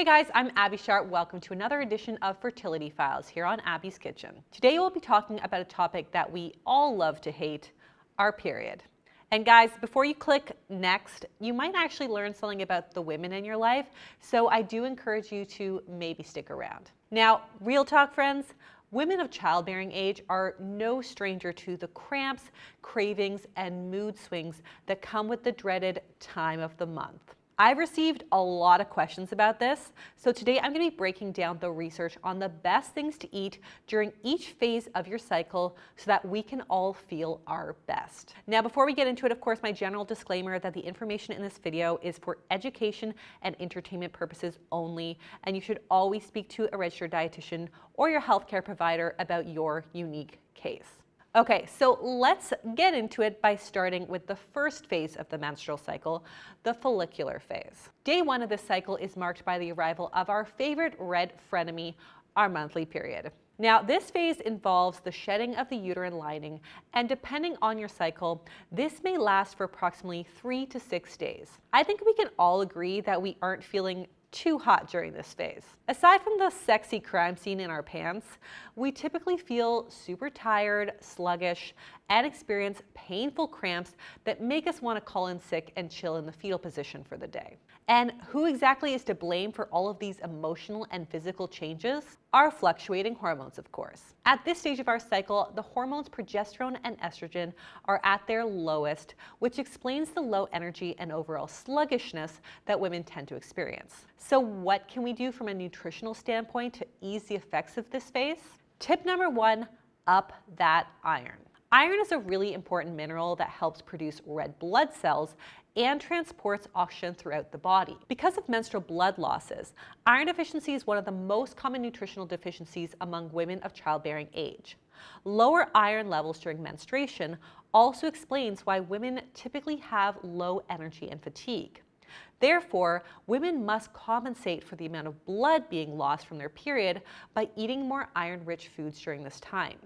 Hey guys, I'm Abby Sharp. Welcome to another edition of Fertility Files here on Abby's Kitchen. Today we'll be talking about a topic that we all love to hate, our period. And guys, before you click next, you might actually learn something about the women in your life, so I do encourage you to maybe stick around. Now, real talk friends, women of childbearing age are no stranger to the cramps, cravings, and mood swings that come with the dreaded time of the month. I've received a lot of questions about this, so today I'm going to be breaking down the research on the best things to eat during each phase of your cycle so that we can all feel our best. Now, before we get into it, of course, my general disclaimer that the information in this video is for education and entertainment purposes only, and you should always speak to a registered dietitian or your healthcare provider about your unique case. Okay, so let's get into it by starting with the first phase of the menstrual cycle, the follicular phase. Day one of this cycle is marked by the arrival of our favorite red frenemy, our monthly period. Now, this phase involves the shedding of the uterine lining, and depending on your cycle, this may last for approximately 3 to 6 days. I think we can all agree that we aren't feeling too hot during this phase. Aside from the sexy crime scene in our pants, we typically feel super tired, sluggish, and experience painful cramps that make us want to call in sick and chill in the fetal position for the day. And who exactly is to blame for all of these emotional and physical changes? Our fluctuating hormones, of course. At this stage of our cycle, the hormones progesterone and estrogen are at their lowest, which explains the low energy and overall sluggishness that women tend to experience. So what can we do from a nutritional standpoint to ease the effects of this phase? Tip number one, up that iron. Iron is a really important mineral that helps produce red blood cells and transports oxygen throughout the body. Because of menstrual blood losses, iron deficiency is one of the most common nutritional deficiencies among women of childbearing age. Lower iron levels during menstruation also explains why women typically have low energy and fatigue. Therefore, women must compensate for the amount of blood being lost from their period by eating more iron-rich foods during this time.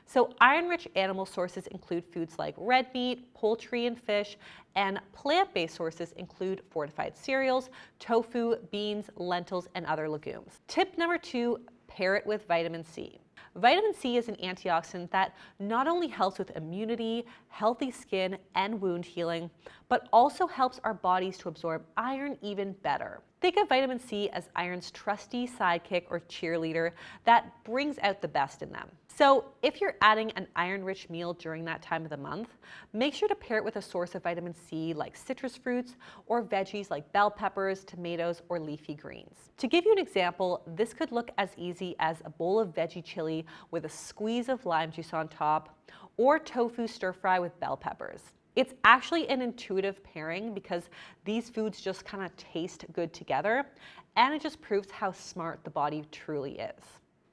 So iron-rich animal sources include foods like red meat, poultry and fish, and plant-based sources include fortified cereals, tofu, beans, lentils, and other legumes. Tip number two, pair it with vitamin C. Vitamin C is an antioxidant that not only helps with immunity, healthy skin, and wound healing, but also helps our bodies to absorb iron even better. Think of vitamin C as iron's trusty sidekick or cheerleader that brings out the best in them. So if you're adding an iron-rich meal during that time of the month, make sure to pair it with a source of vitamin C like citrus fruits or veggies like bell peppers, tomatoes, or leafy greens. To give you an example, this could look as easy as a bowl of veggie chili with a squeeze of lime juice on top, or tofu stir fry with bell peppers. It's actually an intuitive pairing because these foods just kind of taste good together, and it just proves how smart the body truly is.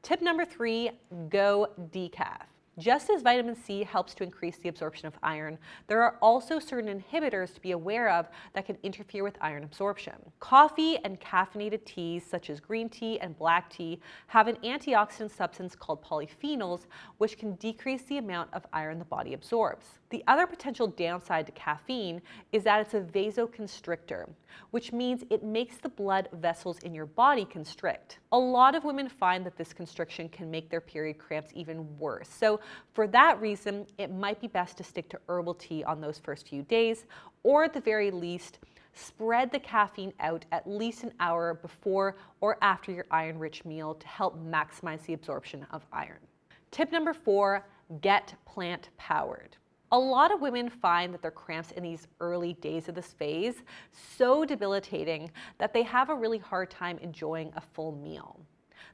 Tip number three, go decaf. Just as vitamin C helps to increase the absorption of iron, there are also certain inhibitors to be aware of that can interfere with iron absorption. Coffee and caffeinated teas such as green tea and black tea have an antioxidant substance called polyphenols, which can decrease the amount of iron the body absorbs. The other potential downside to caffeine is that it's a vasoconstrictor, which means it makes the blood vessels in your body constrict. A lot of women find that this constriction can make their period cramps even worse. So for that reason, it might be best to stick to herbal tea on those first few days, or at the very least, spread the caffeine out at least an hour before or after your iron-rich meal to help maximize the absorption of iron. Tip number four, get plant-powered. A lot of women find that their cramps in these early days of this phase so debilitating that they have a really hard time enjoying a full meal.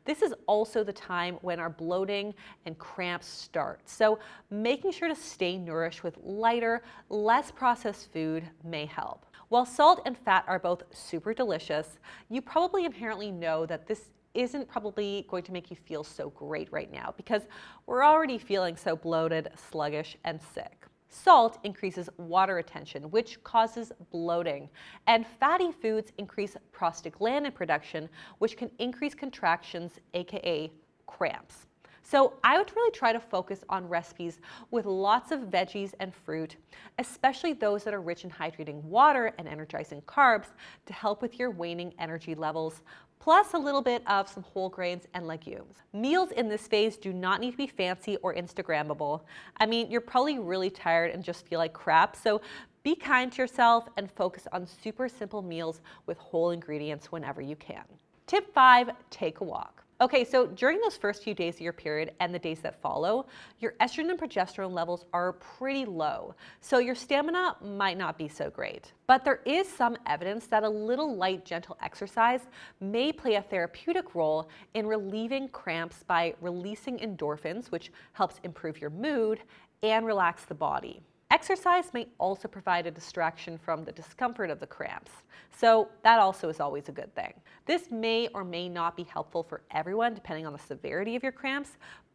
This is also the time when our bloating and cramps start, so making sure to stay nourished with lighter, less processed food may help. While salt and fat are both super delicious, you probably inherently know that this isn't probably going to make you feel so great right now because we're already feeling so bloated, sluggish, and sick. Salt increases water retention, which causes bloating, and fatty foods increase prostaglandin production, which can increase contractions, aka cramps. So I would really try to focus on recipes with lots of veggies and fruit, especially those that are rich in hydrating water and energizing carbs to help with your waning energy levels. plus a little bit of some whole grains and legumes. Meals in this phase do not need to be fancy or Instagrammable. I mean, you're probably really tired and just feel like crap, so be kind to yourself and focus on super simple meals with whole ingredients whenever you can. Tip 5, take a walk. Okay, so during those first few days of your period and the days that follow, your estrogen and progesterone levels are pretty low, so your stamina might not be so great. But there is some evidence that a little light, gentle exercise may play a therapeutic role in relieving cramps by releasing endorphins, which helps improve your mood and relax the body. Exercise may also provide a distraction from the discomfort of the cramps, so that also is always a good thing. This may or may not be helpful for everyone depending on the severity of your cramps,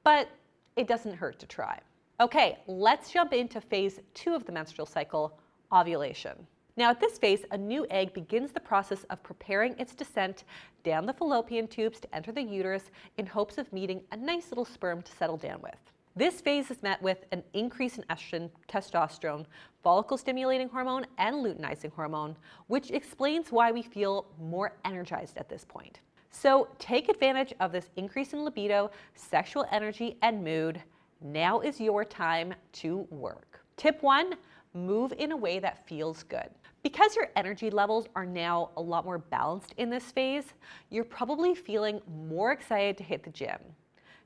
but it doesn't hurt to try. Okay, let's jump into phase 2 of the menstrual cycle, ovulation. Now at this phase, a new egg begins the process of preparing its descent down the fallopian tubes to enter the uterus in hopes of meeting a nice little sperm to settle down with. This phase is met with an increase in estrogen, testosterone, follicle-stimulating hormone, and luteinizing hormone, which explains why we feel more energized at this point. So take advantage of this increase in libido, sexual energy, and mood. Now is your time to work. Tip 1, move in a way that feels good. Because your energy levels are now a lot more balanced in this phase, you're probably feeling more excited to hit the gym.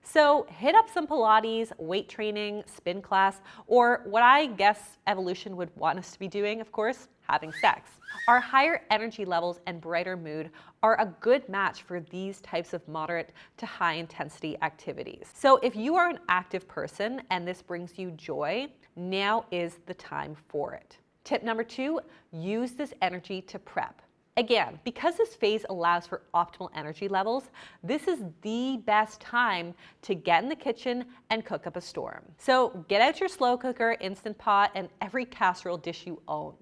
So hit up some Pilates, weight training, spin class, or what I guess evolution would want us to be doing, of course, having sex. Our higher energy levels and brighter mood are a good match for these types of moderate to high intensity activities. So if you are an active person and this brings you joy, now is the time for it. Tip number 2, use this energy to prep. Again, because this phase allows for optimal energy levels, this is the best time to get in the kitchen and cook up a storm. So get out your slow cooker, Instant Pot, and every casserole dish you own.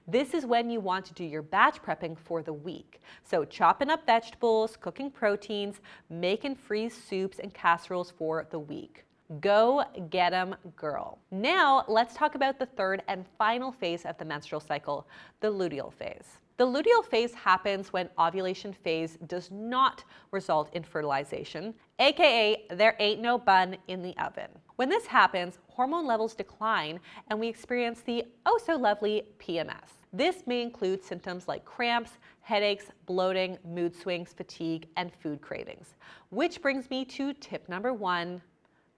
This is when you want to do your batch prepping for the week. So chopping up vegetables, cooking proteins, make and freeze soups and casseroles for the week. Go get 'em, girl. Now let's talk about the third and final phase of the menstrual cycle, the luteal phase. The luteal phase happens when ovulation phase does not result in fertilization, aka there ain't no bun in the oven. When this happens, hormone levels decline and we experience the oh so lovely PMS. This may include symptoms like cramps, headaches, bloating, mood swings, fatigue, and food cravings. Which brings me to tip number 1,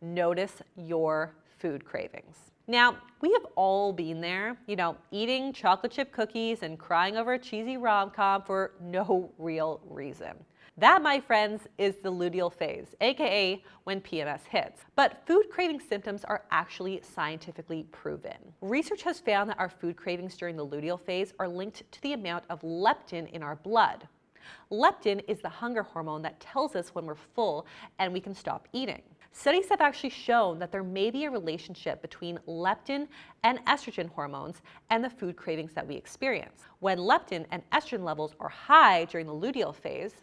notice your food cravings. Now, we have all been there, eating chocolate chip cookies and crying over a cheesy rom-com for no real reason. That, my friends, is the luteal phase, aka when PMS hits. But food craving symptoms are actually scientifically proven. Research has found that our food cravings during the luteal phase are linked to the amount of leptin in our blood. Leptin is the hunger hormone that tells us when we're full and we can stop eating. Studies have actually shown that there may be a relationship between leptin and estrogen hormones and the food cravings that we experience. When leptin and estrogen levels are high during the luteal phase,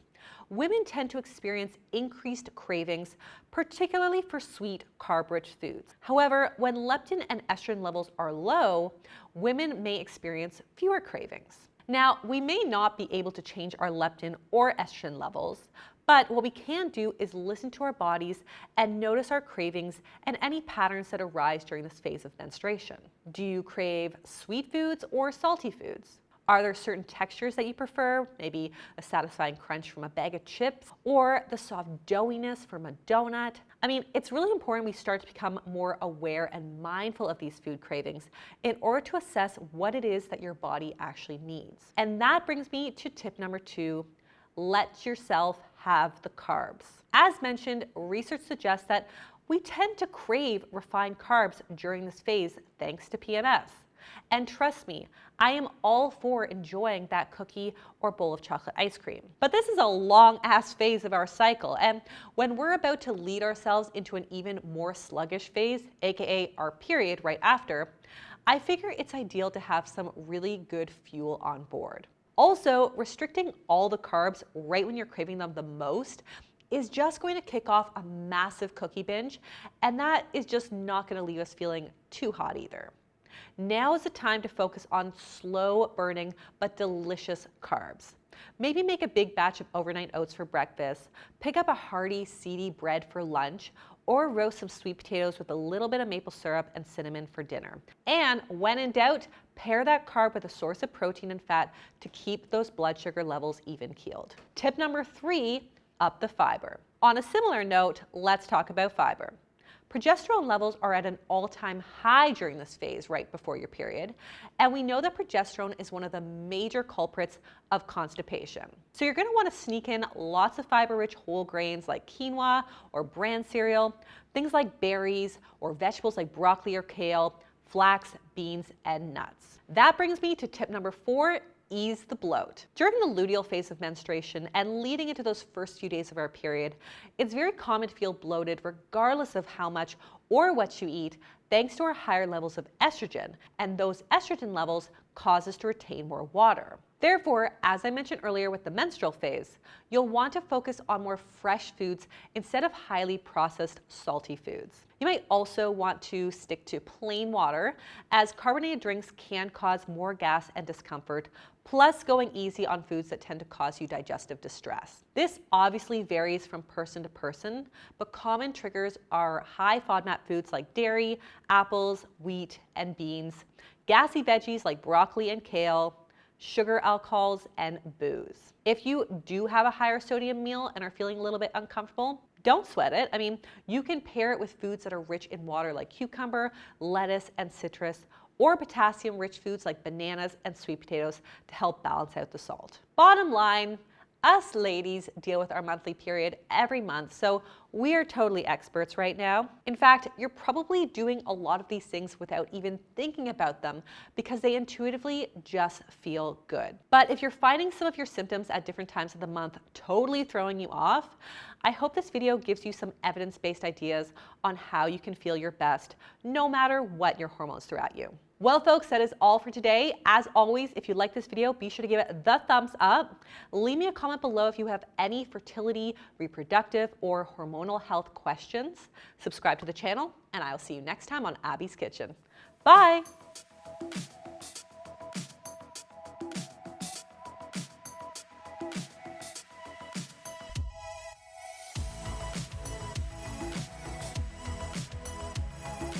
women tend to experience increased cravings, particularly for sweet, carb-rich foods. However, when leptin and estrogen levels are low, women may experience fewer cravings. Now, we may not be able to change our leptin or estrogen levels, but what we can do is listen to our bodies and notice our cravings and any patterns that arise during this phase of menstruation. Do you crave sweet foods or salty foods? Are there certain textures that you prefer? Maybe a satisfying crunch from a bag of chips or the soft doughiness from a donut? I mean, it's really important we start to become more aware and mindful of these food cravings in order to assess what it is that your body actually needs. And that brings me to tip number 2, let yourself have the carbs. As mentioned, research suggests that we tend to crave refined carbs during this phase thanks to PMS. And trust me, I am all for enjoying that cookie or bowl of chocolate ice cream. But this is a long-ass phase of our cycle, and when we're about to lead ourselves into an even more sluggish phase, aka our period right after, I figure it's ideal to have some really good fuel on board. Also, restricting all the carbs right when you're craving them the most is just going to kick off a massive cookie binge, and that is just not going to leave us feeling too hot either. Now is the time to focus on slow burning but delicious carbs. Maybe make a big batch of overnight oats for breakfast, pick up a hearty, seedy bread for lunch, or roast some sweet potatoes with a little bit of maple syrup and cinnamon for dinner. And when in doubt, pair that carb with a source of protein and fat to keep those blood sugar levels even keeled. Tip number 3, up the fiber. On a similar note, let's talk about fiber. Progesterone levels are at an all-time high during this phase right before your period, and we know that progesterone is one of the major culprits of constipation. So you're going to want to sneak in lots of fiber-rich whole grains like quinoa or bran cereal, things like berries or vegetables like broccoli or kale, flax, beans, and nuts. That brings me to tip number 4, ease the bloat. During the luteal phase of menstruation and leading into those first few days of our period, it's very common to feel bloated regardless of how much or what you eat, thanks to our higher levels of estrogen, and those estrogen levels cause us to retain more water. Therefore, as I mentioned earlier with the menstrual phase, you'll want to focus on more fresh foods instead of highly processed salty foods. You might also want to stick to plain water, as carbonated drinks can cause more gas and discomfort, plus going easy on foods that tend to cause you digestive distress. This obviously varies from person to person, but common triggers are high FODMAP foods like dairy, apples, wheat, and beans, gassy veggies like broccoli and kale, sugar alcohols, and booze. If you do have a higher sodium meal and are feeling a little bit uncomfortable, don't sweat it. I mean, you can pair it with foods that are rich in water like cucumber, lettuce, and citrus, or potassium-rich foods like bananas and sweet potatoes to help balance out the salt. Bottom line, us ladies deal with our monthly period every month, so we are totally experts right now. In fact, you're probably doing a lot of these things without even thinking about them because they intuitively just feel good. But if you're finding some of your symptoms at different times of the month totally throwing you off, I hope this video gives you some evidence-based ideas on how you can feel your best, no matter what your hormones throw at you. Well, folks, that is all for today. As always, if you like this video, be sure to give it the thumbs up. Leave me a comment below if you have any fertility, reproductive, or hormonal health questions. Subscribe to the channel, and I'll see you next time on Abby's Kitchen. Bye!